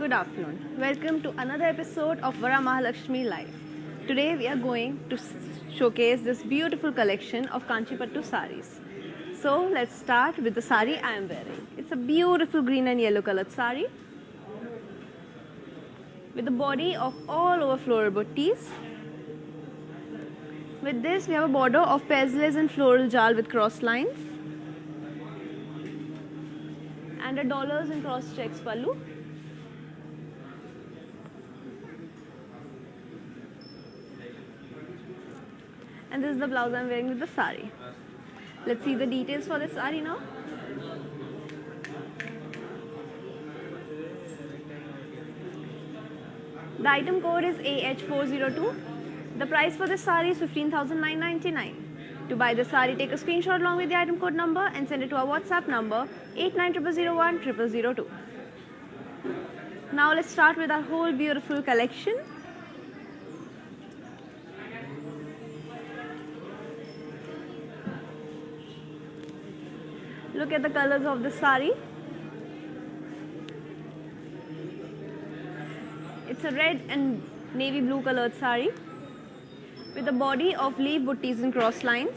good afternoon. Welcome to another episode of Vara Mahalakshmi Live. Today we are going to showcase this beautiful collection of Kanchipattu saris. So let's start with the sari I am wearing. It's a beautiful green and yellow colored sari with the body of all over floral buttis. With this we have a border of paisley and floral jal with cross lines and a dollars and cross checks pallu. And this is the blouse I am wearing with the sari. Let's see the details for this sari now. The item code is AH402. The price for this sari is 15,999. To buy the sari, take a screenshot along with the item code number and send it to our WhatsApp number 8900010002. Now let's start with our whole beautiful collection. Look at the colors of the sari. It's a red and navy blue colored sari with a body of leaf buttis and cross lines.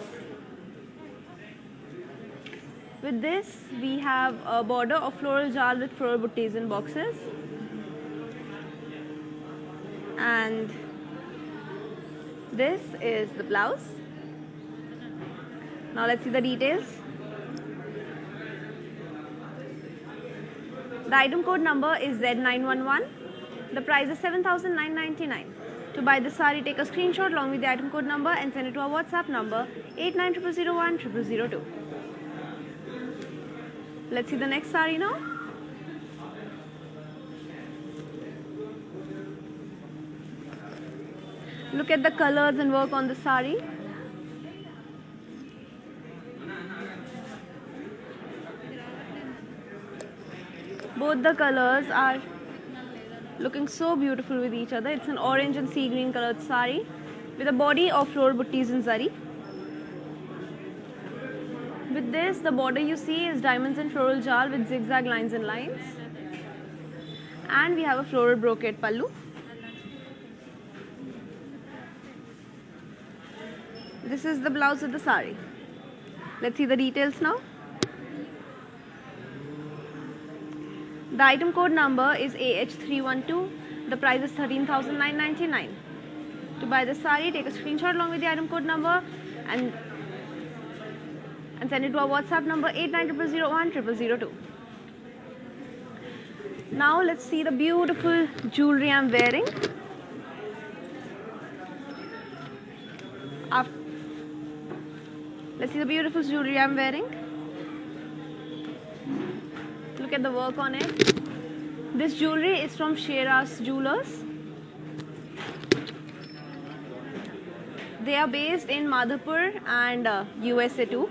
With this, we have a border of floral jal with floral buttis and boxes. And this is the blouse. Now let's see the details. The item code number is Z911. The price is 7,999. To buy the sari, take a screenshot along with the item code number and send it to our WhatsApp number 8900010002. Let's see the next sari now. Look at the colors and work on the sari. Both the colors are looking so beautiful with each other. It's an orange and sea green colored sari with a body of floral buttis and zari. With this, the border you see is diamonds and floral jal with zigzag lines and lines. And we have a floral brocade pallu. This is the blouse of the sari. Let's see the details now. The item code number is AH312. The price is 13,999. To buy the sari, take a screenshot along with the item code number and send it to our WhatsApp number 8900010002. Now let's see the beautiful jewelry I'm wearing. Let's see the beautiful jewelry I'm wearing. Look at the work on it. This jewelry is from Sheras Jewelers. They are based in Madhapur and USA too.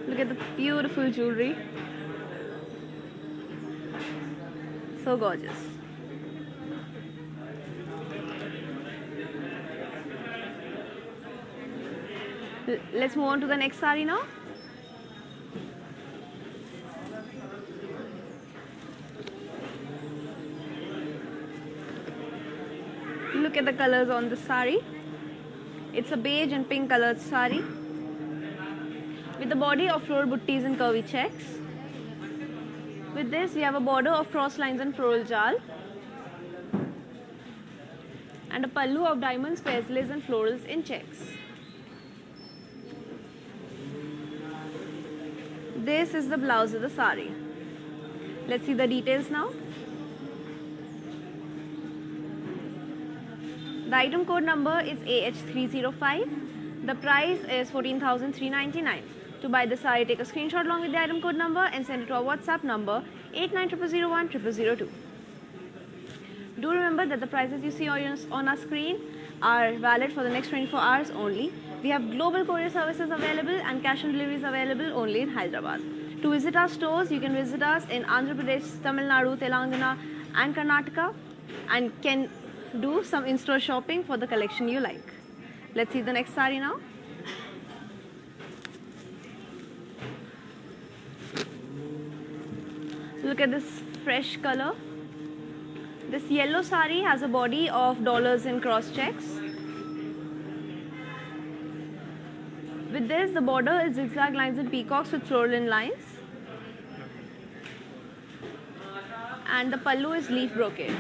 Look at the beautiful jewelry. So gorgeous. Let's move on to the next sari now. Look at the colors on the sari. It's a beige and pink colored sari with the body of floral buttis and curvy checks. With this, we have a border of cross lines and floral jal and a pallu of diamonds, paisleys and florals in checks. This is the blouse of the sari. Let's see the details now. The item code number is AH305. The price is 14,399. To buy the sari, take a screenshot along with the item code number and send it to our WhatsApp number 8900010002. Do remember that the prices you see on our screen are valid for the next 24 hours only. We have global courier services available and cash on deliveries available only in Hyderabad. To visit our stores, you can visit us in Andhra Pradesh, Tamil Nadu, Telangana and Karnataka and can do some in-store shopping for the collection you like. Let's see the next sari now. Look at this fresh color. This yellow sari has a body of dollars in cross checks. With this, the border is zigzag lines and peacocks with floral in lines. And the pallu is leaf brocade.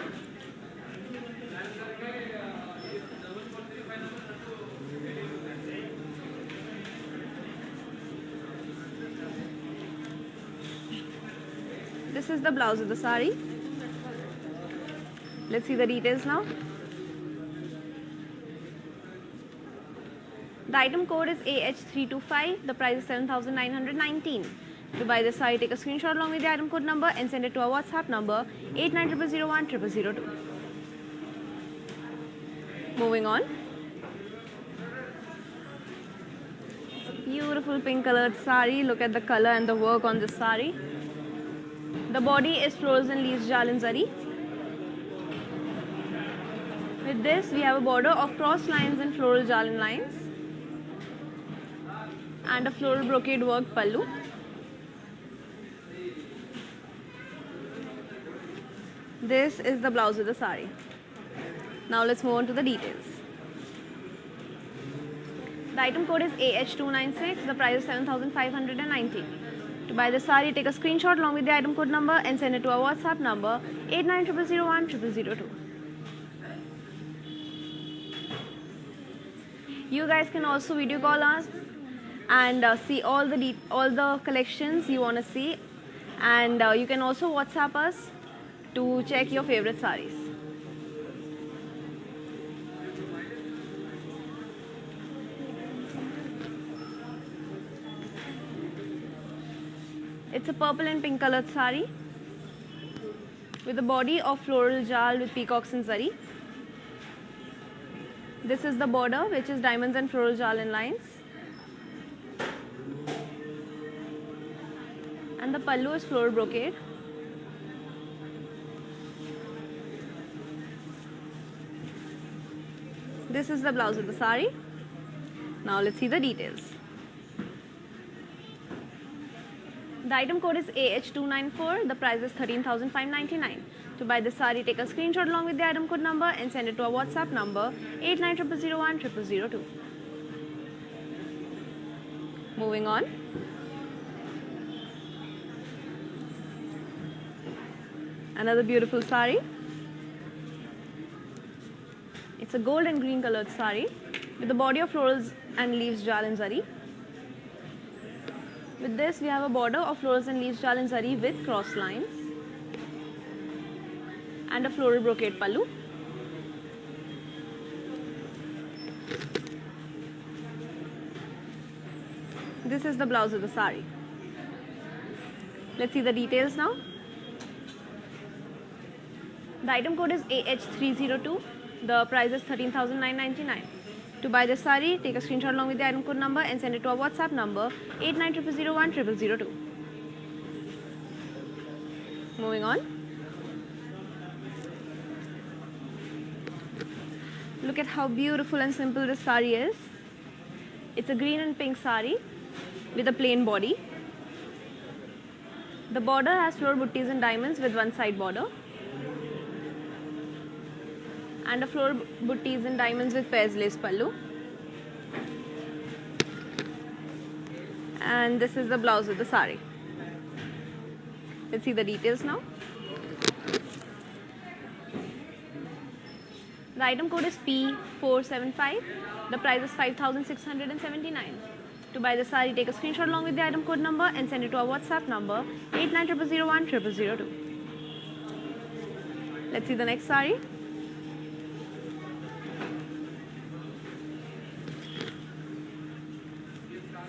This is the blouse of the sari. Let's see the details now. The item code is AH325. The price is 7,919. To buy this sari, take a screenshot along with the item code number and send it to our WhatsApp number 8900010002. Moving on. Beautiful pink colored sari. Look at the color and the work on this sari. The body is florals and leaves jal and zari. With this, we have a border of cross lines and floral jal and lines, and a floral brocade work pallu. This is the blouse of the sari. Now let's move on to the details. The item code is AH296. The price is 7,590. To buy the sari, take a screenshot along with the item code number and send it to our WhatsApp number 8900010002. You guys can also video call us and see all the collections you want to see, and you can also WhatsApp us to check your favorite saris. It's a purple and pink colored sari with a body of floral jal with peacocks and zari. This is the border, which is diamonds and floral jal in lines. And the pallu is floral brocade. This is the blouse of the sari. Now let's see the details. The item code is AH294. The price is 13,599. To buy this sari, take a screenshot along with the item code number and send it to our WhatsApp number 8900010002. Moving on. Another beautiful sari. It's a gold and green colored sari with the body of florals and leaves jal and zari. With this, we have a border of florals and leaves jal and zari with cross lines and a floral brocade pallu. This is the blouse of the sari. Let's see the details now. The item code is AH302. The price is 13,999. To buy this sari, take a screenshot along with the item code number and send it to our WhatsApp number 8900010002. Moving on. Look at how beautiful and simple this sari is. It's a green and pink sari with a plain body. The border has floral buttis and diamonds with one side border, and a floral buttis and diamonds with pairs lace pallu. And this is the blouse of the sari. Let's see the details now. The item code is P475. The price is 5,679. To buy the sari, take a screenshot along with the item code number and send it to our WhatsApp number 8900010002. Let's see the next sari.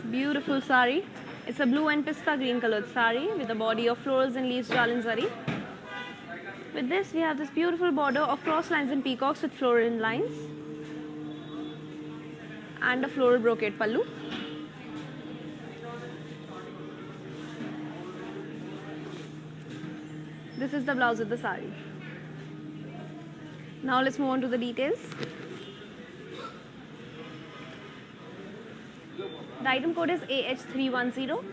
Beautiful sari. It's a blue and pista green colored sari with a body of florals and leaves jal and zari. With this, we have this beautiful border of cross lines and peacocks with floral lines and a floral brocade pallu. This is the blouse of the sari. Now let's move on to the details. The item code is AH310.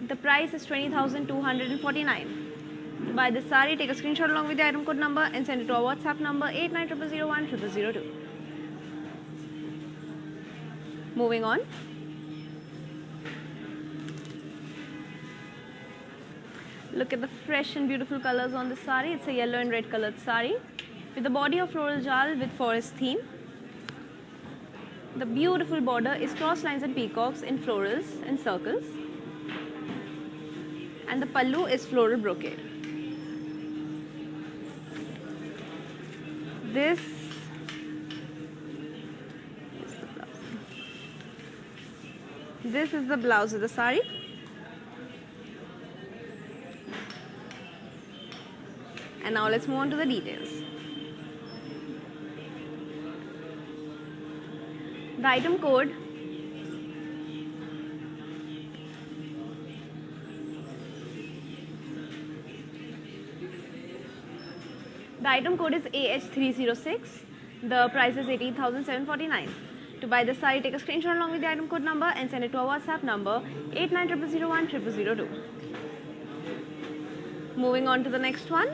The price is 20,249. To buy this sari, take a screenshot along with the item code number and send it to our WhatsApp number 8900010002. Moving on. Look at the fresh and beautiful colors on this sari. It's a yellow and red colored sari with the body of floral jal with forest theme. The beautiful border is cross lines and peacocks in florals and circles. And the pallu is floral brocade. This is the blouse of the sari. And now let's move on to the details. The item code is AH306. The price is 18,749. To buy the sari, take a screenshot along with the item code number and send it to our WhatsApp number 8900010002. Moving on to the next one.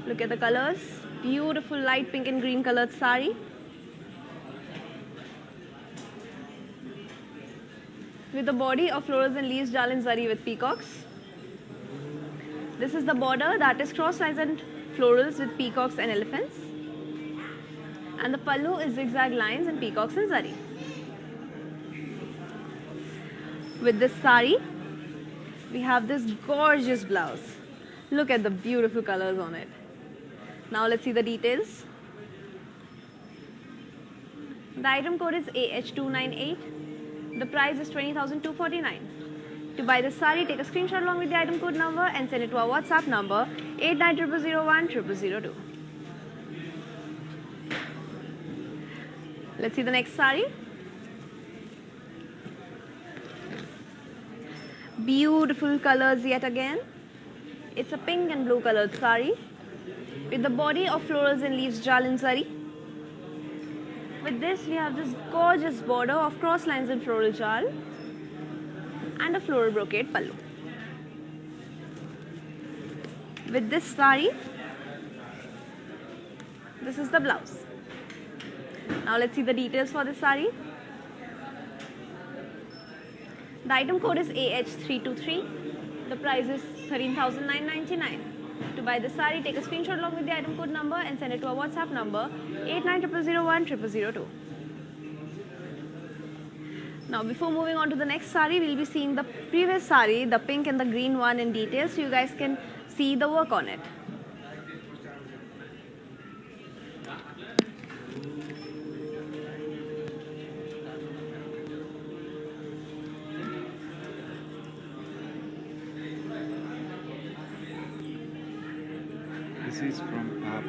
Look at the colors. Beautiful light pink and green colored sari. With the body of florals and leaves jal and zari with peacocks. This is the border that is cross lines and florals with peacocks and elephants. And the pallu is zigzag lines and peacocks and zari. With this sari, we have this gorgeous blouse. Look at the beautiful colors on it. Now let's see the details. The item code is AH298. The price is 20,249. To buy the sari, take a screenshot along with the item code number and send it to our WhatsApp number 8900010002. Let's see the next sari. Beautiful colors yet again. It's a pink and blue colored sari with the body of florals and leaves jal and zari. With this, we have this gorgeous border of cross lines and floral jal and a floral brocade pallu. With this sari, this is the blouse. Now let's see the details for this sari. The item code is AH323. The price is 13,999. To buy the sari, take a screenshot along with the item code number and send it to our WhatsApp number 8900010002. Now before moving on to the next sari, we'll be seeing the previous sari, the pink and the green one in detail, so you guys can see the work on it. This is from app.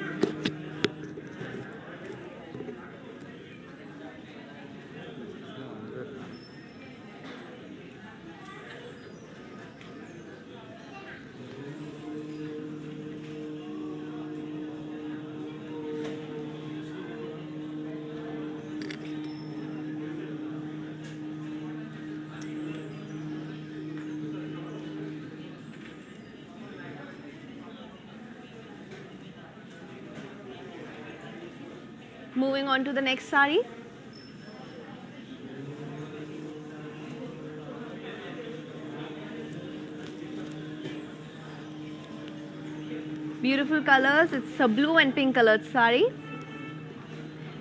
Moving on to the next sari. Beautiful colors. It's a blue and pink colored sari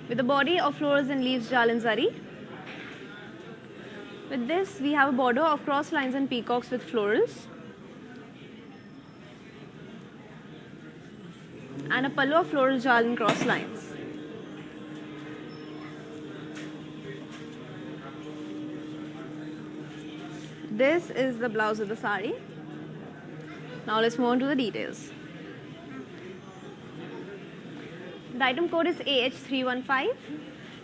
with the body of florals and leaves jal and zari. With this, we have a border of cross lines and peacocks with florals and a pallu of floral jal and cross lines. This is the blouse of the sari. Now let's move on to the details. The item code is AH315.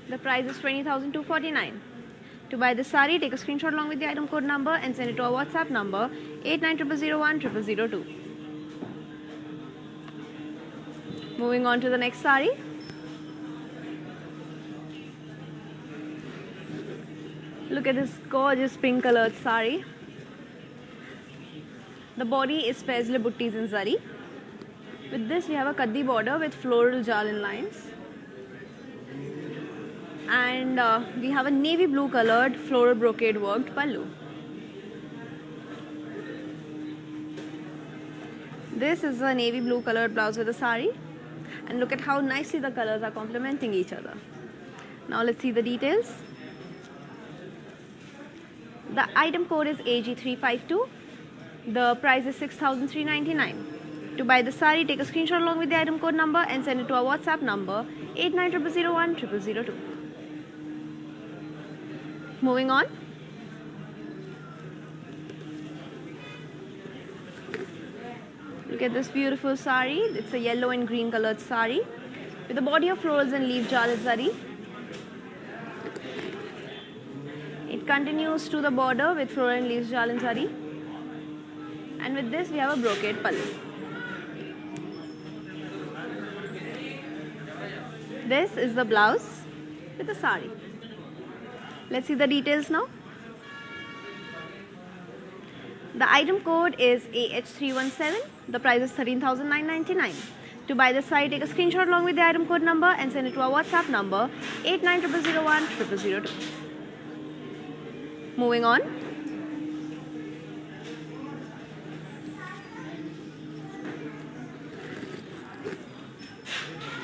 The price is 20,249. To buy this sari, take a screenshot along with the item code number and send it to our WhatsApp number 8900010002. Moving on to the next sari. Look at this gorgeous pink colored sari. The body is paisley buttis in zari. With this we have a kaddi border with floral jalin lines. And we have a navy blue colored floral brocade worked pallu. This is a navy blue colored blouse with a sari. And look at how nicely the colors are complementing each other. Now let's see the details. The item code is AG352. The price is 6,399. To buy the sari, take a screenshot along with the item code number and send it to our WhatsApp number 8900010002. Moving on. Look at this beautiful sari. It's a yellow and green colored sari with a body of florals and leaf jalit zari. It continues to the border with floral and leaves jalit zari. And with this we have a brocade pallu. This is the blouse with the sari. Let's see the details now. The item code is AH317. The price is 13,999. To buy the sari, take a screenshot along with the item code number and send it to our WhatsApp number 8900010002. Moving on.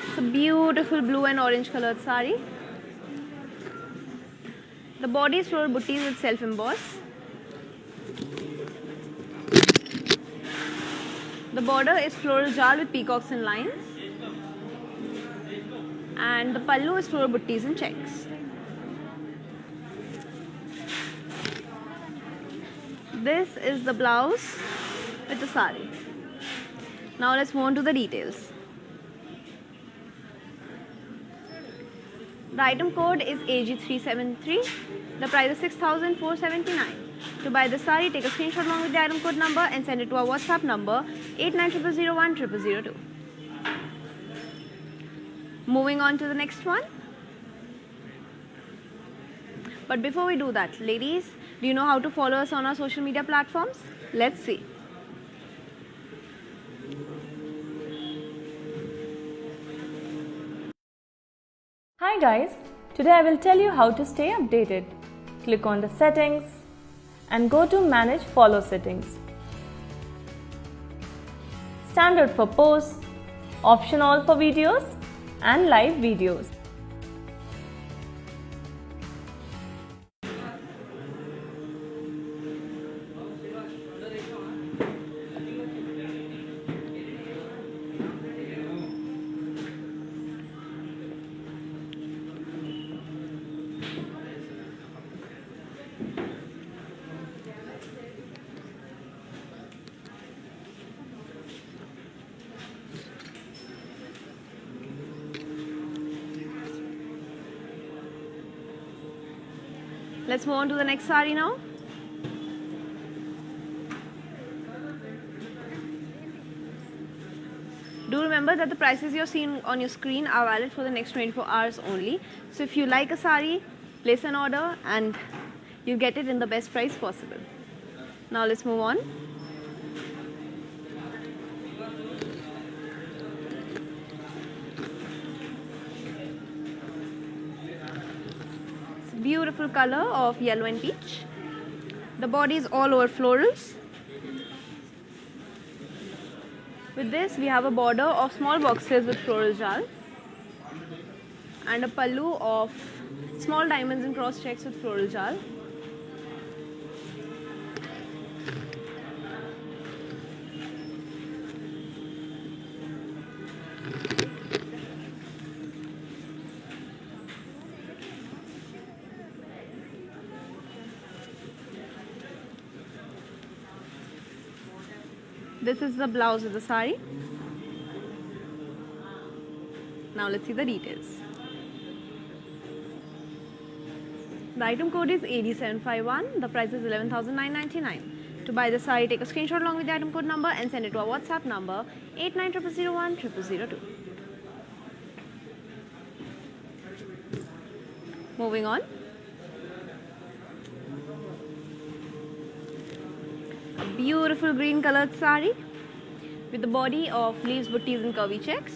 It's a beautiful blue and orange colored sari. The body is floral buttis with self-emboss. The border is floral jal with peacocks and lines. And the pallu is floral buttis and checks. This is the blouse with the sari. Now let's move on to the details. The item code is AG373. The price is 6,479. To buy the sari, take a screenshot along with the item code number and send it to our WhatsApp number 8900010002. Moving on to the next one. But before we do that, ladies, do you know how to follow us on our social media platforms? Let's see. Hi guys, today I will tell you how to stay updated. Click on the settings and go to manage follow settings. Standard for posts, optional for videos and live videos. Let's move on to the next sari now. Do remember that the prices you're seeing on your screen are valid for the next 24 hours only. So if you like a sari, place an order and you get it in the best price possible. Now let's move on. Beautiful color of yellow and peach. The body is all over florals. With this we have a border of small boxes with floral jal and a pallu of small diamonds and cross checks with floral jal. This is the blouse of the sari. Now let's see the details. The item code is AD751. The price is 11,999. To buy the sari, take a screenshot along with the item code number and send it to our WhatsApp number 8900010002. Moving on. A beautiful green colored sari with the body of leaves, buttis and curvy checks.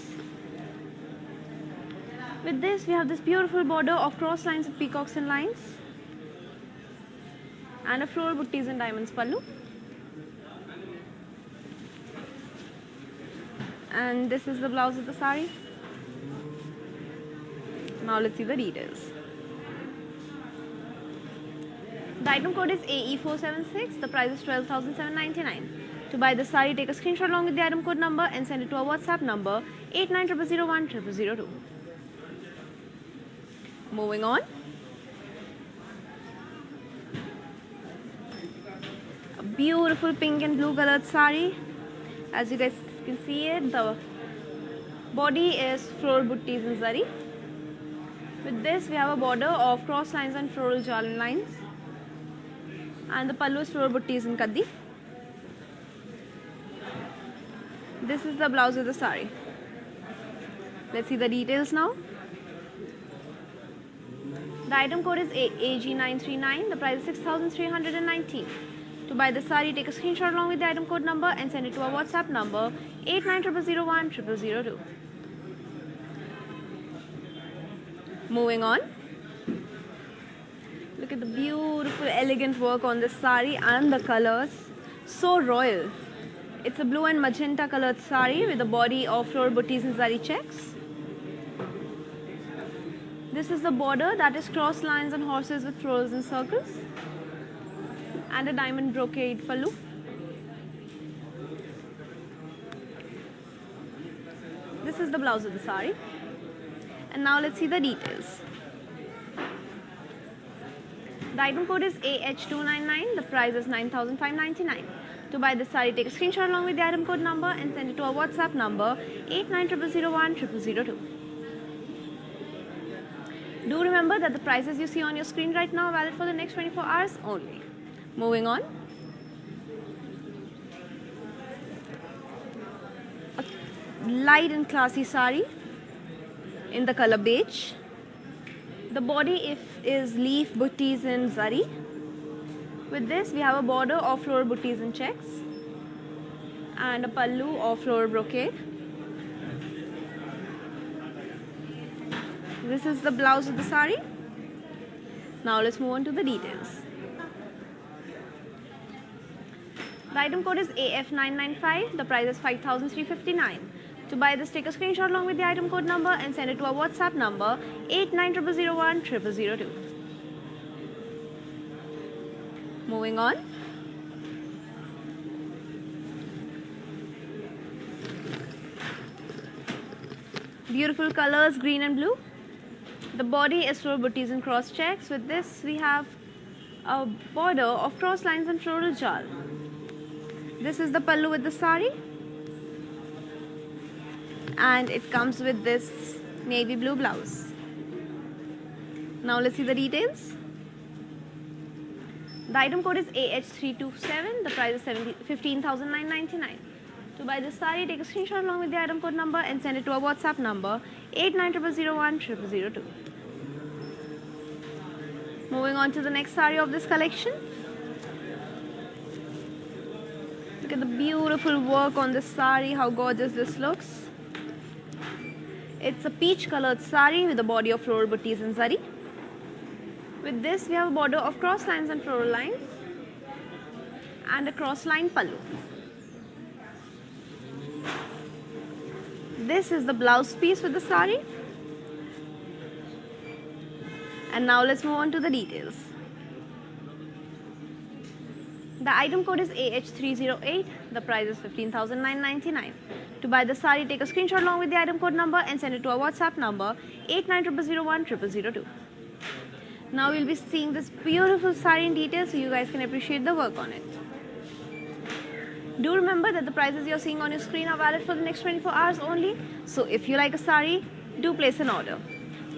With this we have this beautiful border of cross lines with peacocks and lines and a floral buttis and diamonds pallu. And this is the blouse of the sari. Now let's see the details. The item code is AE476. The price is 12,799. To buy the sari, take a screenshot along with the item code number and send it to our WhatsApp number 8900010002. Moving on. A beautiful pink and blue colored sari. As you guys can see it, the body is floral buttis and zari. With this we have a border of cross lines and floral jalan lines, and the pallu is floral buttis and kaddi. This is the blouse of the sari. Let's see the details now. The item code is AG939. The price is 6,319. To buy the sari, take a screenshot along with the item code number and send it to our WhatsApp number 8900010002. Moving on. Look at the beautiful elegant work on this sari and the colors. So royal. It's a blue and magenta colored sari with a body of floral buttis and zari checks. This is the border, that is cross lines and horses with florals and circles, and a diamond brocade pallu. This is the blouse of the sari. And now let's see the details. The item code is AH299. The price is 9,599. To buy this sari, take a screenshot along with the item code number and send it to our WhatsApp number 8900010002. Do remember that the prices you see on your screen right now are valid for the next 24 hours only. Moving on. A light and classy sari in the color beige. The body is leaf, buttis and zari. With this we have a border of floral buttis and checks and a pallu of floral brocade. This is the blouse of the sari. Now let's move on to the details. The item code is AF995. The price is 5,359. To buy this, take a screenshot along with the item code number and send it to our WhatsApp number 8900010002. Moving on. Beautiful colors, green and blue. The body is floral buttis and cross checks. With this we have a border of cross lines and floral jal. This is the pallu with the sari, and it comes with this navy blue blouse. Now let's see the details. The item code is AH327. The price is 15,999. To buy this sari, take a screenshot along with the item code number and send it to our WhatsApp number 8900010002. Moving on to the next sari of this collection. Look at the beautiful work on this sari, how gorgeous this looks. It's a peach colored sari with a body of floral buttis and zari. With this we have a border of cross lines and floral lines and a cross line pallu. This is the blouse piece with the sari. And now let's move on to the details. The item code is AH308. The price is 15,999. To buy the sari, take a screenshot along with the item code number and send it to our WhatsApp number 8900010002. Now we'll be seeing this beautiful sari in detail so you guys can appreciate the work on it. Do remember that the prices you're seeing on your screen are valid for the next 24 hours only. So if you like a sari, do place an order.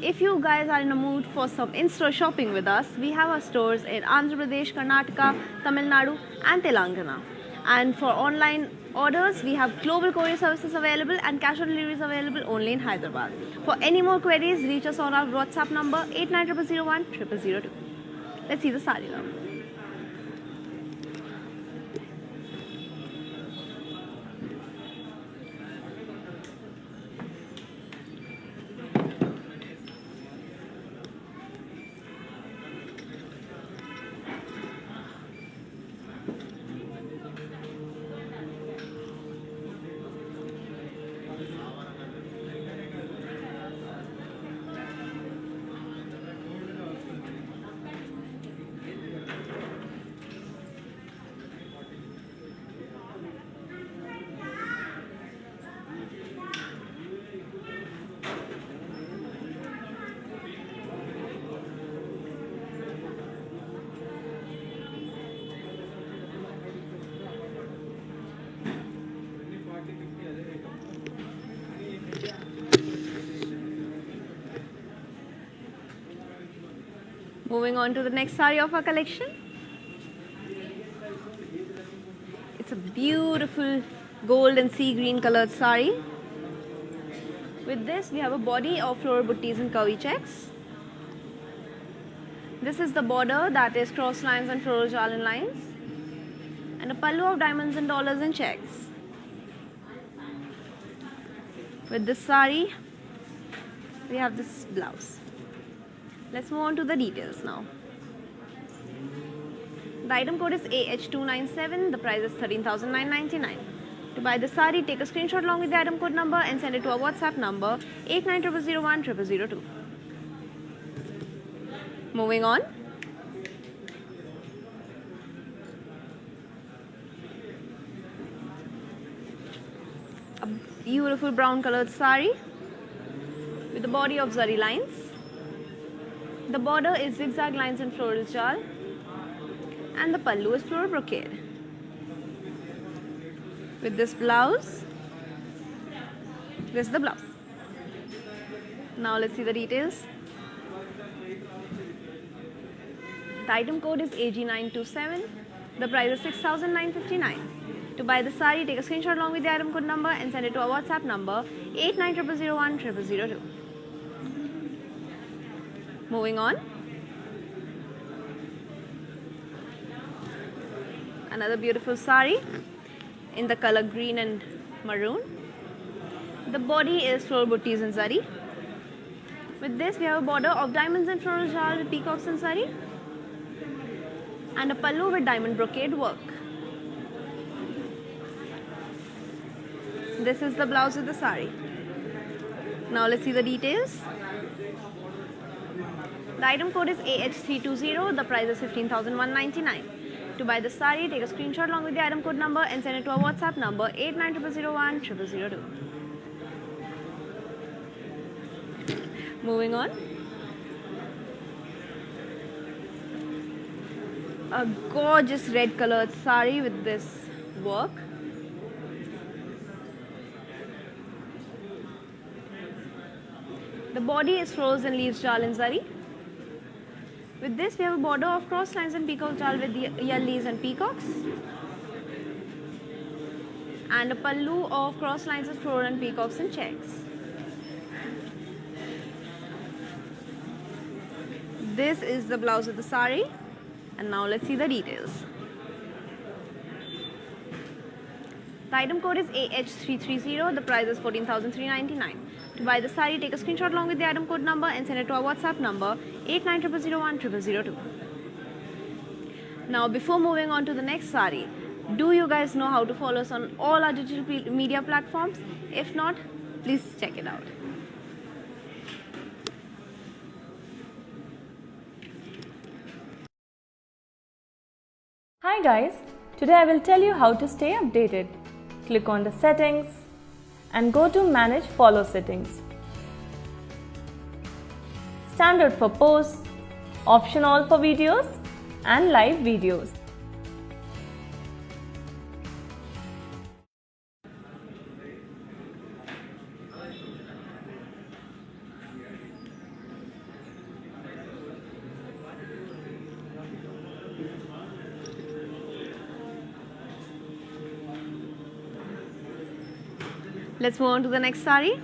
If you guys are in a mood for some in-store shopping with us, we have our stores in Andhra Pradesh, Karnataka, Tamil Nadu and Telangana. And for online orders, we have global courier services available and cash on deliveries available only in Hyderabad. For any more queries, reach us on our WhatsApp number 8900010002. Let's see the sari now. Moving on to the next sari of our collection. It's a beautiful gold and sea green colored sari. With this, we have a body of floral buttis and curvy checks. This is the border, that is cross lines and floral jalan lines, and a pallu of diamonds and dollars and checks. With this sari, we have this blouse. Let's move on to the details now. The item code is AH297. The price is 13,999. To buy the sari, take a screenshot along with the item code number and send it to our WhatsApp number 8900010002. Moving on. A beautiful brown colored sari with the body of zari lines. The border is zigzag lines and floral jal, and the pallu is floral brocade. With this blouse, this is the blouse. Now let's see the details. The item code is AG927. The price is 6,959. To buy the sari, take a screenshot along with the item code number and send it to our WhatsApp number 8900010002. Moving on. Another beautiful sari in the color green and maroon. The body is floral buttis and zari. With this, we have a border of diamonds and floral jal with peacocks and zari, and a pallu with diamond brocade work. This is the blouse of the sari. Now let's see the details. The item code is AH320. The price is 15,199. To buy the sari, take a screenshot along with the item code number and send it to our WhatsApp number 8900010002. Moving on. A gorgeous red colored sari with this work. The body is flows and leaves jal and zari. With this, we have a border of cross lines and peacock jal with yellies and peacocks, and a pallu of cross lines of floral and peacocks and checks. This is the blouse of the sari, and now let's see the details. The item code is AH330. The price is 14,399. To buy the sari, take a screenshot along with the item code number and send it to our WhatsApp number 8900010002. Now, before moving on to the next sari, do you guys know how to follow us on all our digital media platforms? If not, please check it out. Hi guys, today I will tell you how to stay updated. Click on the settings and go to manage follow settings. Standard for posts, option all for videos and live videos. Let's move on to the next sari.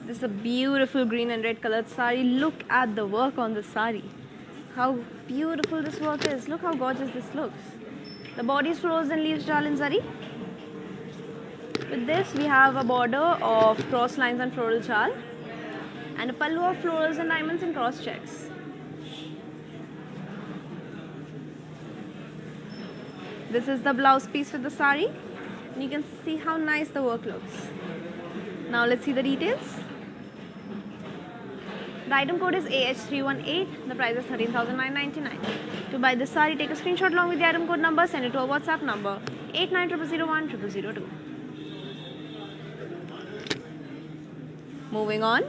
This is a beautiful green and red colored sari. Look at the work on the sari. How beautiful this work is. Look how gorgeous this looks. The body is frozen leaves jal and zari. With this we have a border of cross lines and floral jal and a pallu of florals and diamonds and cross checks. This is the blouse piece with the sari and you can see how nice the work looks. Now let's see the details. The item code is AH318. The price is 13,999. To buy this sari, take a screenshot along with the item code number, send it to our WhatsApp number 8900010002. Moving on.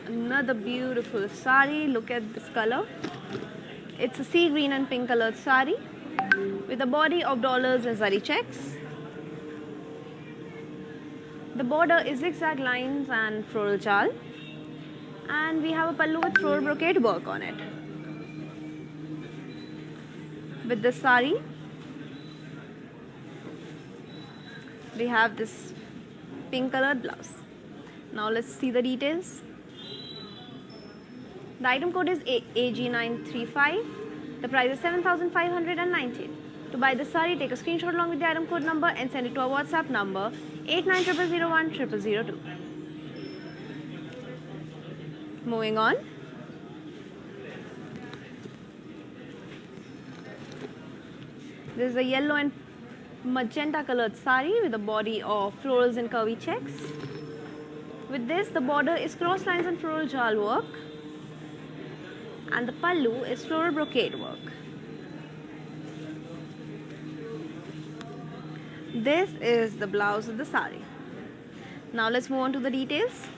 Another beautiful sari. Look at this color. It's a sea green and pink colored sari with a body of dollars and zari checks. The border is zigzag lines and floral jal, and we have a pallu with floral brocade work on it. With this sari, we have this pink colored blouse. Now let's see the details. The item code is AG935. The price is 7,519. To buy this sari, take a screenshot along with the item code number and send it to our WhatsApp number 8900010002. Moving on. This is a yellow and magenta colored sari with a body of florals and curvy checks. With this, the border is cross lines and floral jal work, and the pallu is floral brocade work. This is the blouse of the sari. Now let's move on to the details.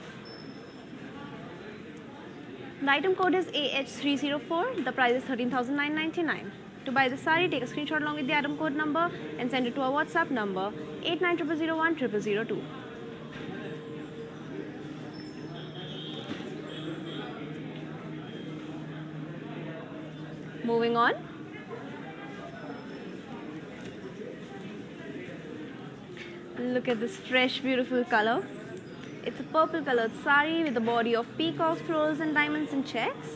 The item code is AH304. The price is 13,999. To buy the sari, take a screenshot along with the item code number and send it to our WhatsApp number 8900010002. Moving on. Look at this fresh, beautiful color. It's a purple colored sari with a body of peacocks, florals and diamonds and checks.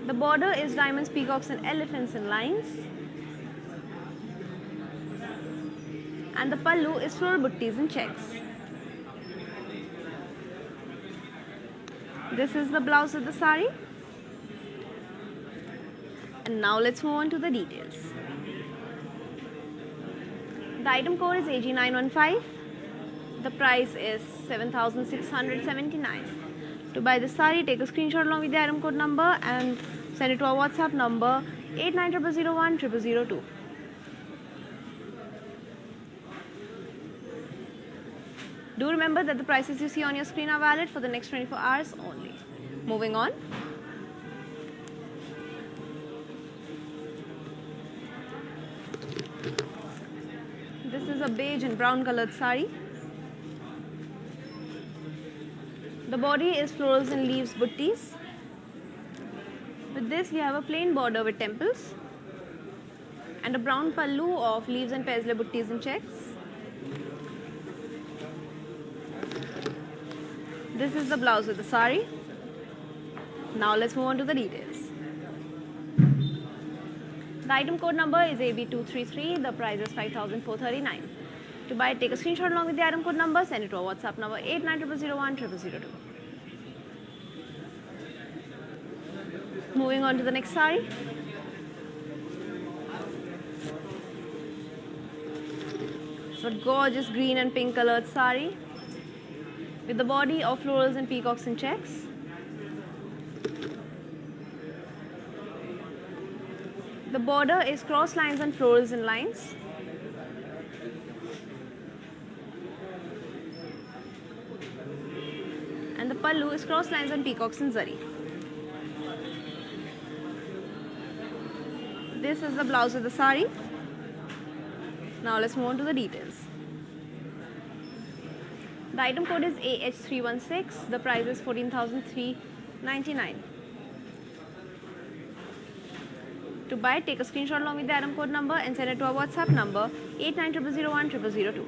The border is diamonds, peacocks and elephants and lines. And the pallu is floral buttis and checks. This is the blouse of the sari. And now let's move on to the details. The item code is AG915. The price is 7,679. To buy this sari, take a screenshot along with the item code number and send it to our WhatsApp number 8900010002. Do remember that the prices you see on your screen are valid for the next 24 hours only. Moving on. This is a beige and brown colored sari. The body is florals and leaves buttis. With this we have a plain border with temples and a brown pallu of leaves and paisley buttis and checks. This is the blouse of the sari. Now let's move on to the details. The item code number is AB233. The price is 5,439. To buy it, take a screenshot along with the item code number, send it to our WhatsApp number 8900010002. Moving on to the next sari. It's a gorgeous green and pink colored sari with the body of florals and peacocks and checks. The border is cross lines and florals and lines. And the pallu is cross lines and peacocks and zari. This is the blouse of the sari. Now let's move on to the details. The item code is AH316. The price is 14,399. To buy, take a screenshot along with the item code number and send it to our WhatsApp number 8900010002.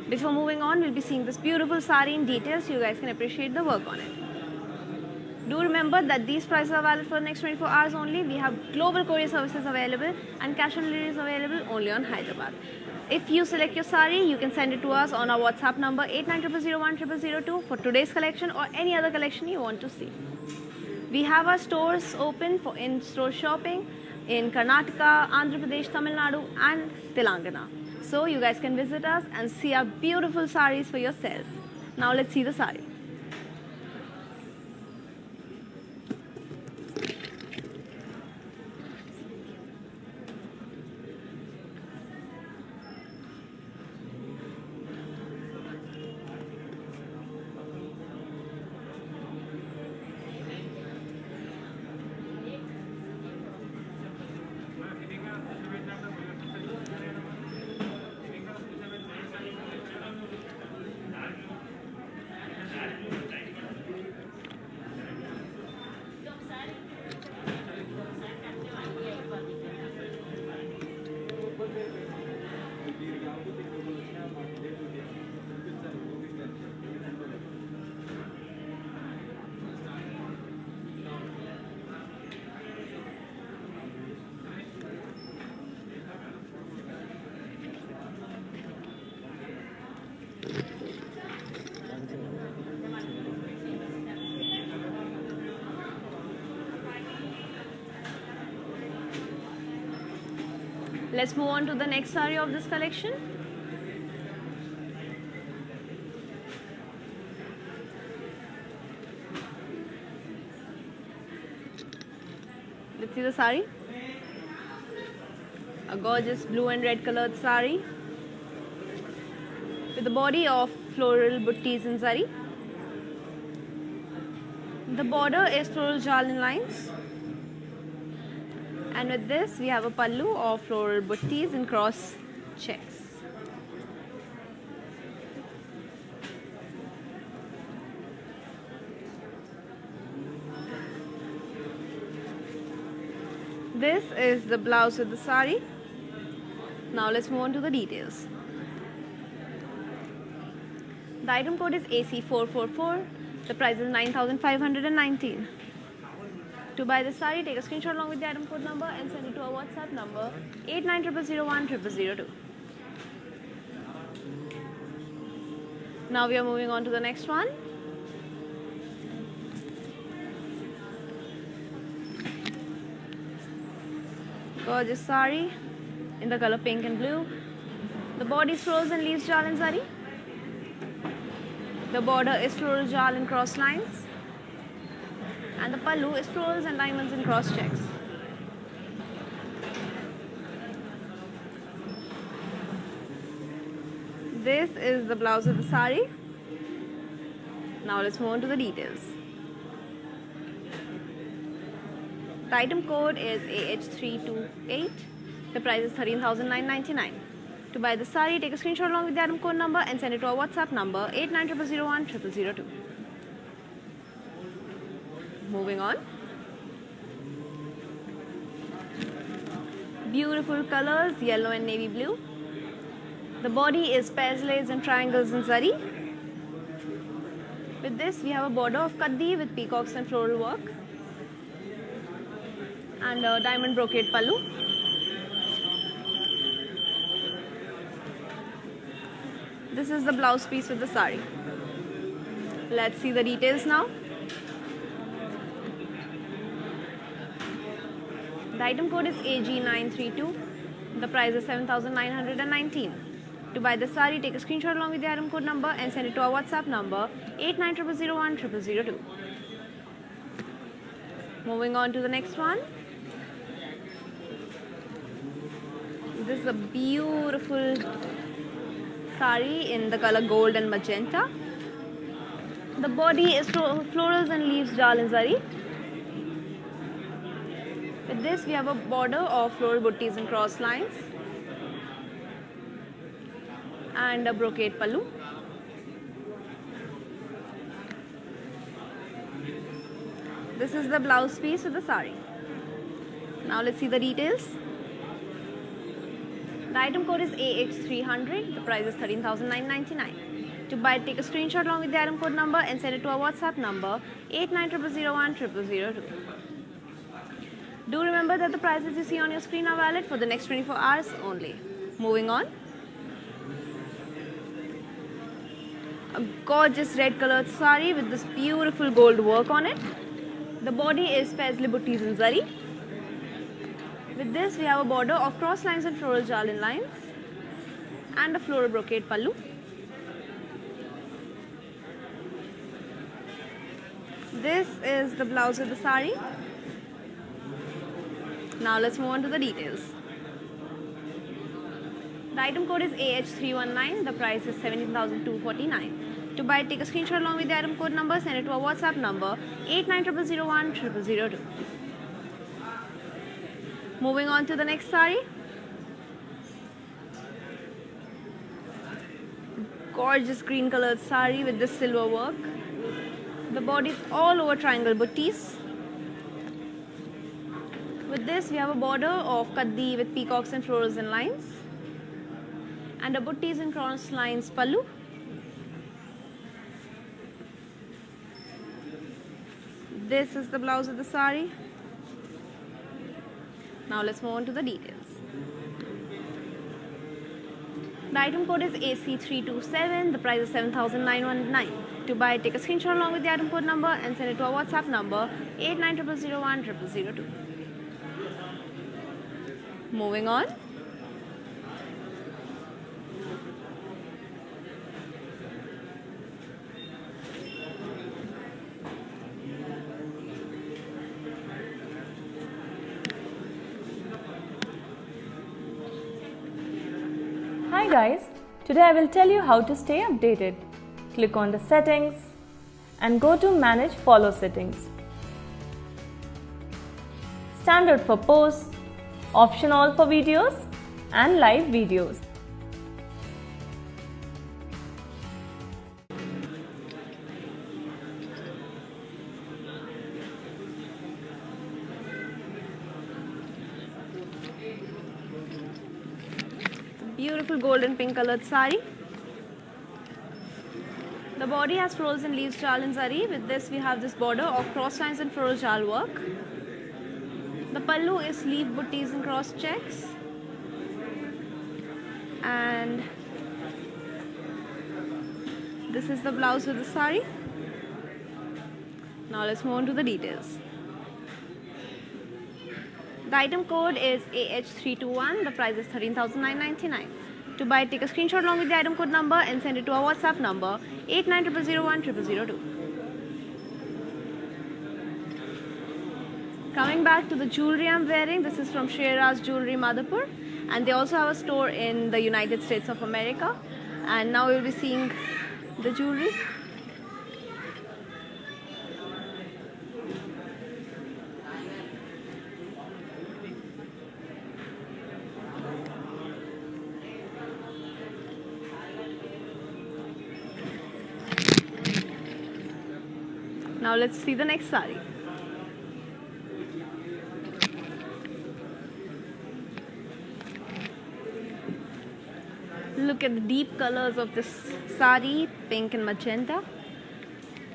Before moving on, we'll be seeing this beautiful sari in detail so you guys can appreciate the work on it. Do remember that these prices are valid for the next 24 hours only. We have global courier services available and cash on delivery is available only on Hyderabad. If you select your sari, you can send it to us on our WhatsApp number 8900010002 for today's collection or any other collection you want to see. We have our stores open for in-store shopping in Karnataka, Andhra Pradesh, Tamil Nadu and Telangana. So you guys can visit us and see our beautiful saris for yourself. Now let's see the sari. Let's move on to the next sari of this collection. Let's see the sari. A gorgeous blue and red colored sari with a body of floral buttis in zari. The border is floral jal in lines. And with this, we have a pallu of floral buttis in cross checks. This is the blouse of the sari. Now let's move on to the details. The item code is AC444. The price is 9,519. To buy the sari, take a screenshot along with the item code number and send it to our WhatsApp number 8900010002. Now we are moving on to the next one. Gorgeous sari in the color pink and blue. The body is floral and leaves jal in zari. The border is floral jal in cross lines. And the pallu is florals and diamonds in cross checks. This is the blouse of the sari. Now let's move on to the details. The item code is AH328. The price is 13,999. To buy the sari, take a screenshot along with the item code number and send it to our WhatsApp number 8900010002. Moving on. Beautiful colors, yellow and navy blue. The body is paislets and triangles in zari. With this, we have a border of kaddi with peacocks and floral work. And a diamond brocade pallu. This is the blouse piece with the sari. Let's see the details now. The item code is AG932. The price is 7,919. To buy the sari, take a screenshot along with the item code number and send it to our WhatsApp number 8900010002. Moving on to the next one. This is a beautiful sari in the color gold and magenta. The body is florals and leaves jal in zari. With this, we have a border of floral buttis and cross lines and a brocade pallu. This is the blouse piece with the sari. Now let's see the details. The item code is AH300. The price is 13,999. To buy, take a screenshot along with the item code number and send it to our WhatsApp number 8900010002. Do remember that the prices you see on your screen are valid for the next 24 hours only. Moving on. A gorgeous red colored sari with this beautiful gold work on it. The body is paisley buttees in zari. With this we have a border of cross lines and floral jalin lines and a floral brocade pallu. This is the blouse of the sari. Now let's move on to the details. The item code is AH319. The price is 17,249. To buy, take a screenshot along with the item code number, send it to our WhatsApp number 8900010002. Moving on to the next sari. Gorgeous green colored sari with this silver work. The body is all over triangle buttees. With this we have a border of kaddi with peacocks and florals and lines and a buttees and cross lines pallu. This is the blouse of the sari. Now let's move on to the details. The item code is AC327. The price is 7,919. To buy, take a screenshot along with the item code number and send it to our WhatsApp number 8900010002. Moving on. Hi guys, today I will tell you how to stay updated. Click on the settings and go to manage follow settings. Standard for posts, optional for videos and live videos. Beautiful golden pink colored sari. The body has florals and leaves jal and zari. With this we have this border of cross lines and floral jal work. The pallu is leaf buttees and cross checks. And this is the blouse with the sari. Now let's move on to the details. The item code is AH321. The price is 13,999. To buy, take a screenshot along with the item code number and send it to our WhatsApp number 8900010002. Coming back to the jewelry I'm wearing, this is from Shreyas Jewelry Madhapur, and they also have a store in the United States of America. And now we'll be seeing the jewelry. Now let's see the next sari. Look at the deep colors of this sari, pink and magenta.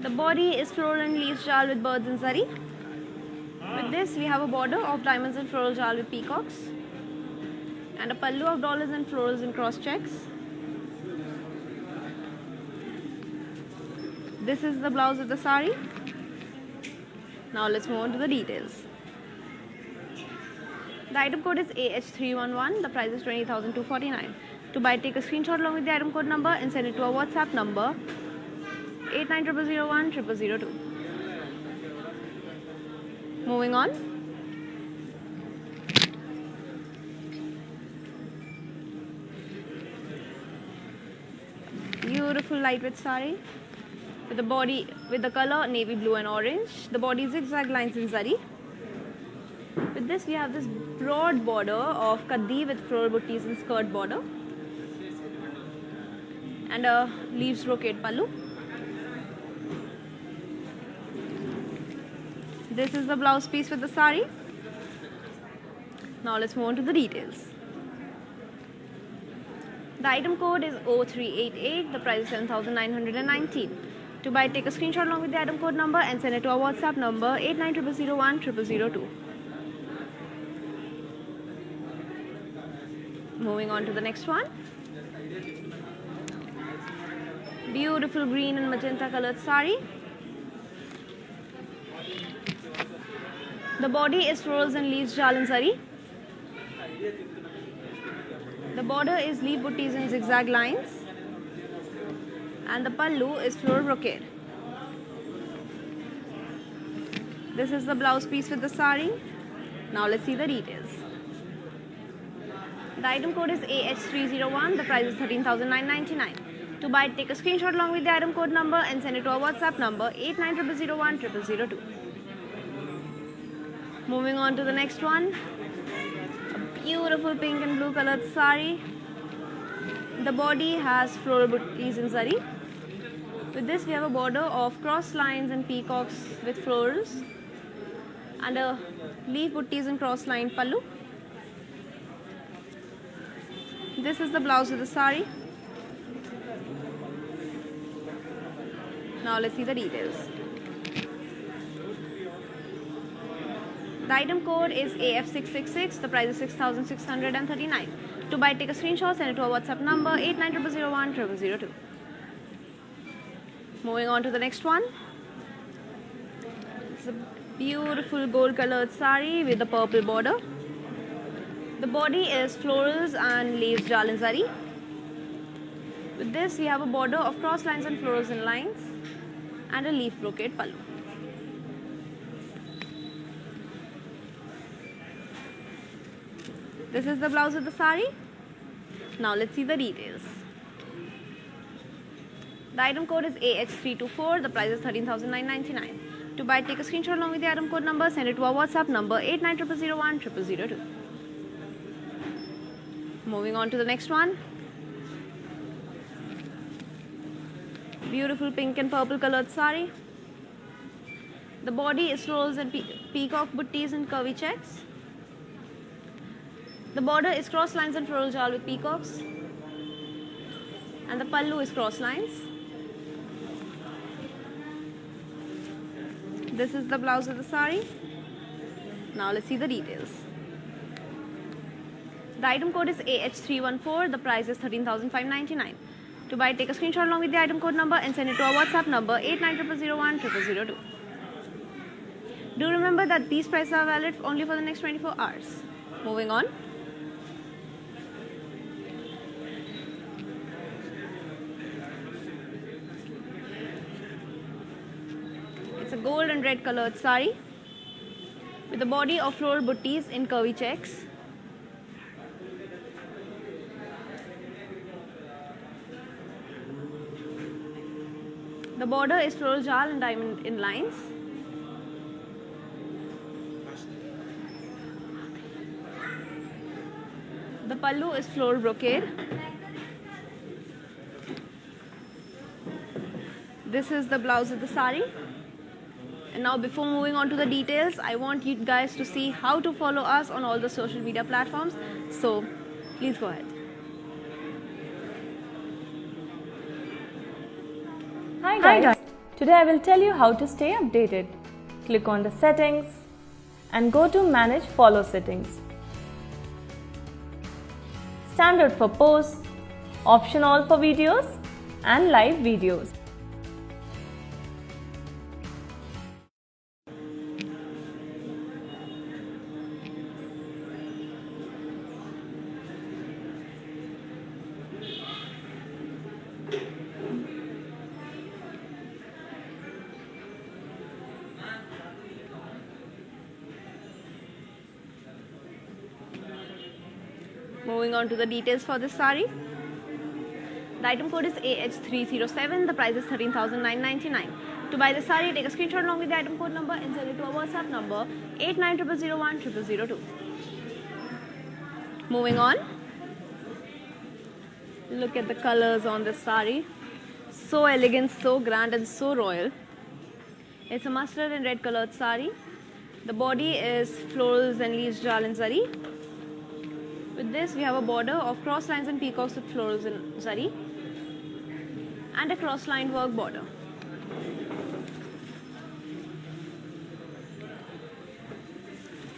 The body is floral and leaves jal with birds and zari. With this we have a border of diamonds and floral jal with peacocks and a pallu of dollars and florals and cross checks. This is the blouse of the sari. Now let's move on to the details. The item code is AH311. The price is 20,249. To buy, take a screenshot along with the item code number and send it to our WhatsApp number 8900010002. Moving on. Beautiful lightweight sari with the body with the color navy blue and orange. The body zigzag lines in zari. With this we have this broad border of kaddi with floral buttees and skirt border and a leaves brocade pallu. This is the blouse piece with the sari. Now let's move on to the details. The item code is 0388. The price is 7,919. To buy, take a screenshot along with the item code number and send it to our WhatsApp number 8900010002. Moving on to the next one. Beautiful green and magenta colored sari. The body is florals and leaves jal and zari. The border is leaf butties and zigzag lines. And the pallu is floral brocade. This is the blouse piece with the sari. Now let's see the details. The item code is AH301. The price is 13,999. To buy it, take a screenshot along with the item code number and send it to our WhatsApp number 8900010002. Moving on to the next one. A beautiful pink and blue colored sari. The body has floral butties in zari. With this we have a border of cross lines and peacocks with florals and a leaf butties and cross lined pallu. This is the blouse of the sari. Now let's see the details. The item code is AF666. The price is 6,639. To buy, take a screenshot, send it to our WhatsApp number 8900010002. Moving on to the next one. It's a beautiful gold colored sari with a purple border. The body is florals and leaves jal and zari. With this we have a border of cross lines and florals and lines and a leaf brocade pallu. This is the blouse of the sari. Now let's see the details. The item code is AH324. The price is 13,999. To buy, take a screenshot along with the item code number, send it to our WhatsApp number 8900010002. Moving on to the next one. Beautiful pink and purple colored sari. The body is florals and peacock butties and curvy checks. The border is cross lines and floral jal with peacocks. And the pallu is cross lines. This is the blouse of the sari. Now let's see the details. The item code is AH314. The price is 13,599. To buy, take a screenshot along with the item code number and send it to our WhatsApp number 8900010002. Do remember that these prices are valid only for the next 24 hours. Moving on. It's a gold and red colored sari with a body of floral butties in curvy checks. The border is floral jal and diamond in lines. The pallu is floral brocade. This is the blouse of the sari. And now before moving on to the details, I want you guys to see how to follow us on all the social media platforms. So please go ahead. Hi guys. Today I will tell you how to stay updated. Click on the settings and go to manage follow settings. Standard for posts, option all for videos and live videos. Moving on to the details for this sari. The item code is AH307. The price is 13,999. To buy the sari, take a screenshot along with the item code number and send it to our WhatsApp number 8900010002. Moving on. Look at the colors on this sari. So elegant, so grand and so royal. It's a mustard and red colored sari. The body is florals and leaves jal and zari. With this we have a border of cross lines and peacocks with florals in zari and a cross lined work border.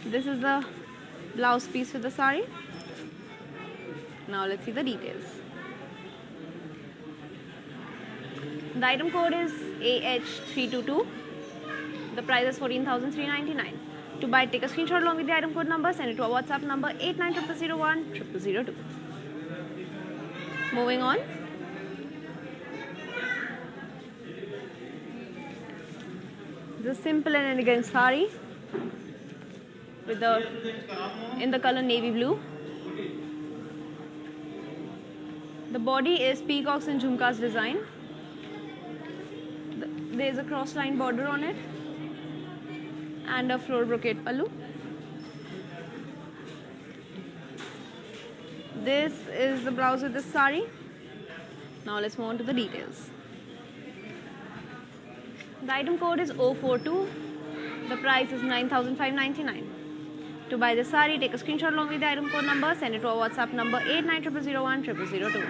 This is the blouse piece with the sari. Now let's see the details. The item code is AH322. The price is 14,399. To buy, take a screenshot along with the item code number, send it to our WhatsApp number 8900010002. Moving on. The simple and elegant sari with in the color navy blue. The body is peacocks and jhumkas design. There is a cross line border on it and a floral brocade pallu. This is the blouse with this sari. Now let's move on to the details. The item code is 042. The price is 9,599. To buy the sari, take a screenshot along with the item code number, send it to our WhatsApp number 8900010002.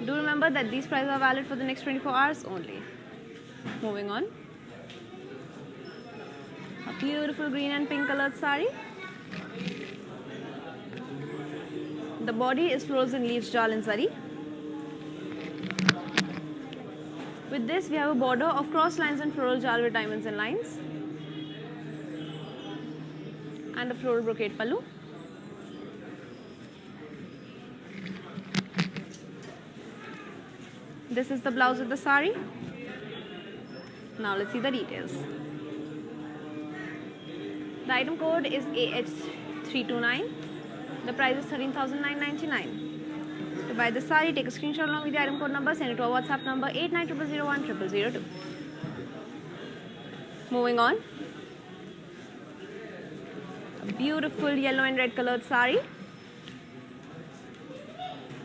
Do remember that these prices are valid for the next 24 hours only. Moving on. A beautiful green and pink colored sari. The body is flowers and leaves jal and zari. With this we have a border of cross lines and floral jal with diamonds and lines and a floral brocade pallu. This is the blouse with the sari. Now let's see the details. The item code is AH329. The price is 13,999. To buy the sari, take a screenshot along with the item code number, send it to our WhatsApp number 8900010002. Moving on. A beautiful yellow and red colored sari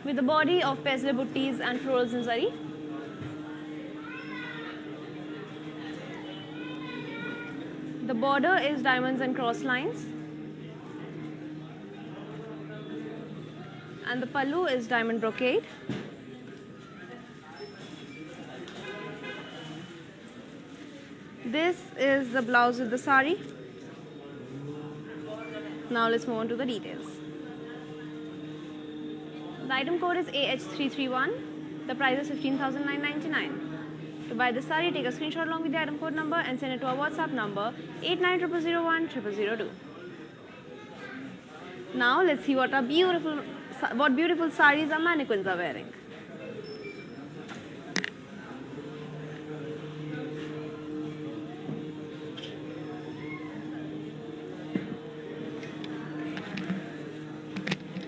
with the body of paisley buttis and florals in zari. The border is diamonds and cross lines and the pallu is diamond brocade. This is the blouse with the sari. Now let's move on to the details. The item code is AH331. The price is 15,999. To buy the sari, take a screenshot along with the item code number and send it to our WhatsApp number 8900010002. Now let's see what beautiful saris our mannequins are wearing.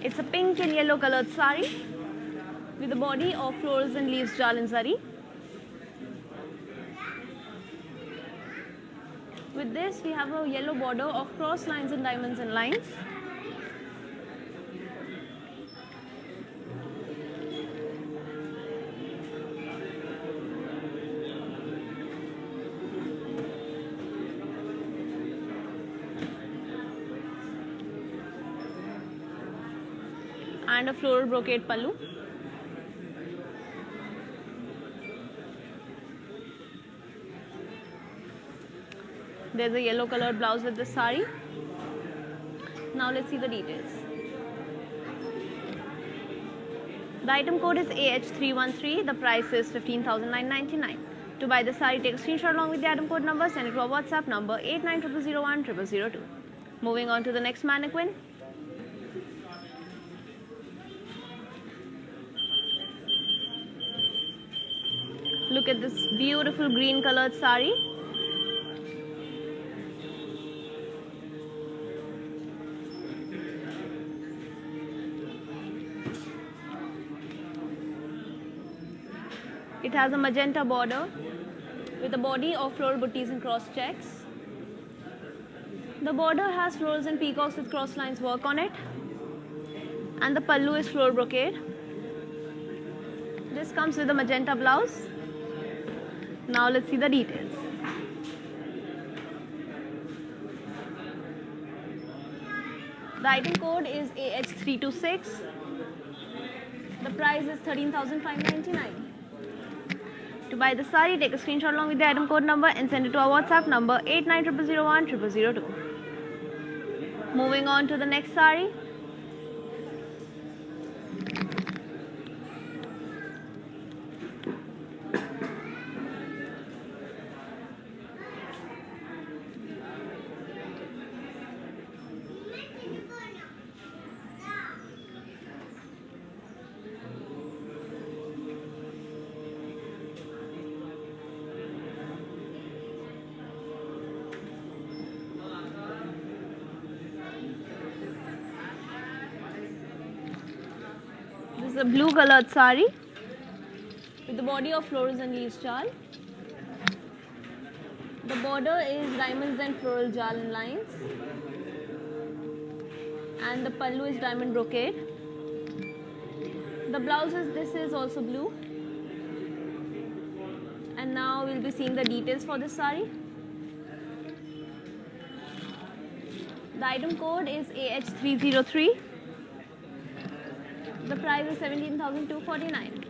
It's a pink and yellow colored sari with the body of florals and leaves jal and zari. With this we have a yellow border of cross lines and diamonds and lines. And a floral brocade pallu. There's a yellow colored blouse with the sari. Now let's see the details. The item code is AH313. The price is 15,999. To buy the sari, take a screenshot along with the item code number, send it to our WhatsApp number 8900010002. Moving on to the next mannequin. Look at this beautiful green colored sari. It has a magenta border with a body of floral buttis and cross checks. The border has florals and peacocks with cross lines work on it. And the pallu is floral brocade. This comes with a magenta blouse. Now let's see the details. The item code is AH326. The price is 13,599. To buy the sari, take a screenshot along with the item code number and send it to our WhatsApp number 8900010002. Moving on to the next sari. This is a blue colored sari with the body of florals and leaves jal. The border is diamonds and floral jal in lines, and the pallu is diamond brocade. The blouse is also blue. And now we'll be seeing the details for this sari. The item code is AH303. The price is 17,249.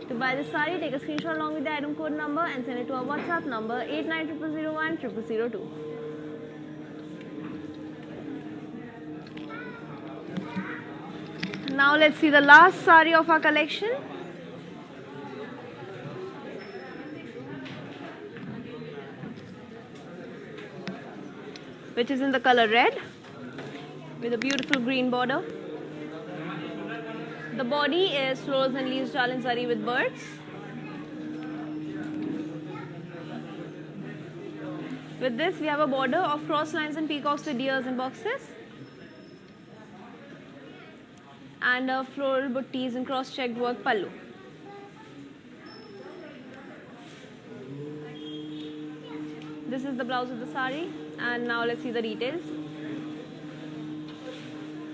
To buy this sari, take a screenshot along with the item code number and send it to our WhatsApp number 8900010002. Now let's see the last sari of our collection. Which is in the color red with a beautiful green border. The body is flowers and leaves jal and zari with birds. With this we have a border of cross lines and peacocks with deers and boxes, and a floral buttees and cross checked work pallu. This is the blouse of the sari, and now let's see the details.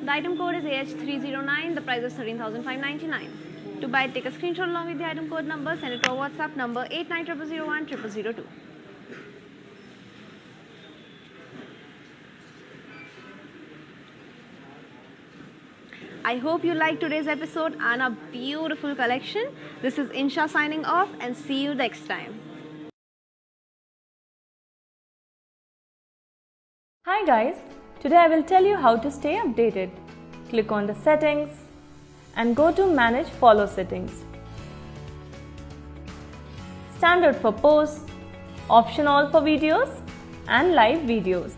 The item code is AH309. The price is 13,599. To buy it, take a screenshot along with the item code number, send it to our WhatsApp number 8900010002. I hope you liked today's episode and our beautiful collection. This is Insha signing off, and see you next time. Hi guys, today I will tell you how to stay updated. Click on the settings and go to manage follow settings. Standard for posts, option all for videos and live videos.